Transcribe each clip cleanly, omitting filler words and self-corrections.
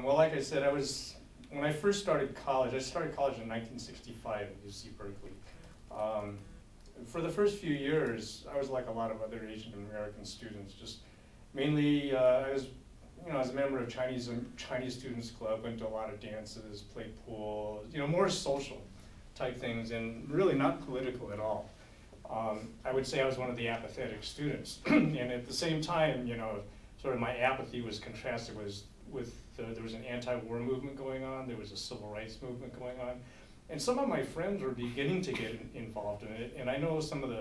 Well, like I said, when I first started college, I started college in 1965 at UC Berkeley. For the first few years, I was like a lot of other Asian American students, just mainly, I was a member of Chinese Students Club, went to a lot of dances, played pool, more social type things, and really not political at all. I would say I was one of the apathetic students, and at the same time, sort of my apathy was contrasted with there was an anti-war movement going on, there was a civil rights movement going on, and some of my friends were beginning to get involved in it, and I know some of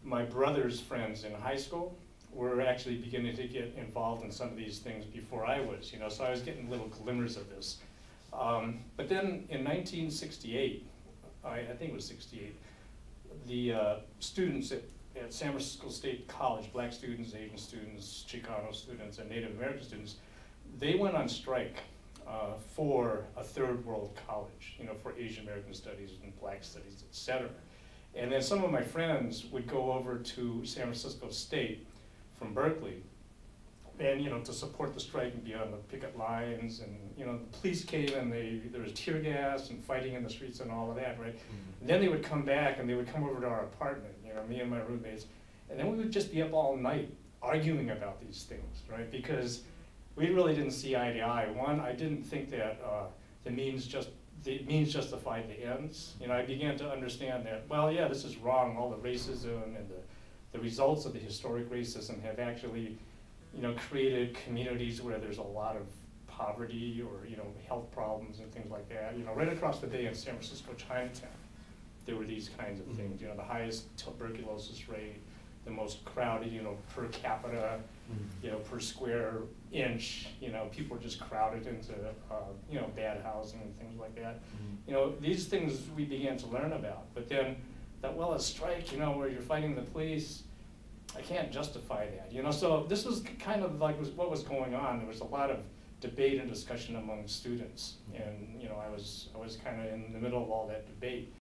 my brother's friends in high school were actually beginning to get involved in some of these things before I was, so I was getting little glimmers of this. But then in 1968, I think it was 68, the students at San Francisco State College, black students, Asian students, Chicano students, and Native American students, they went on strike for a third world college, for Asian American studies and black studies, et cetera. And then some of my friends would go over to San Francisco State from Berkeley, and to support the strike and be on the picket lines, and the police came and there was tear gas and fighting in the streets and all of that, right? Mm-hmm. And then they would come back and they would come over to our apartment, me and my roommates, and then we would just be up all night arguing about these things, right? Because we really didn't see eye to eye. One, I didn't think that the means justified the ends. I began to understand that, well, yeah, this is wrong. All the racism and the results of the historic racism have actually, created communities where there's a lot of poverty or, health problems and things like that. Right across the bay in San Francisco, Chinatown, there were these kinds of things. The highest tuberculosis rate, the most crowded, per capita, per square inch, people were just crowded into, bad housing and things like that. These things we began to learn about. But then, a strike, where you're fighting the police, I can't justify that, So this was kind of like what was going on. There was a lot of debate and discussion among students, and I was kind of in the middle of all that debate.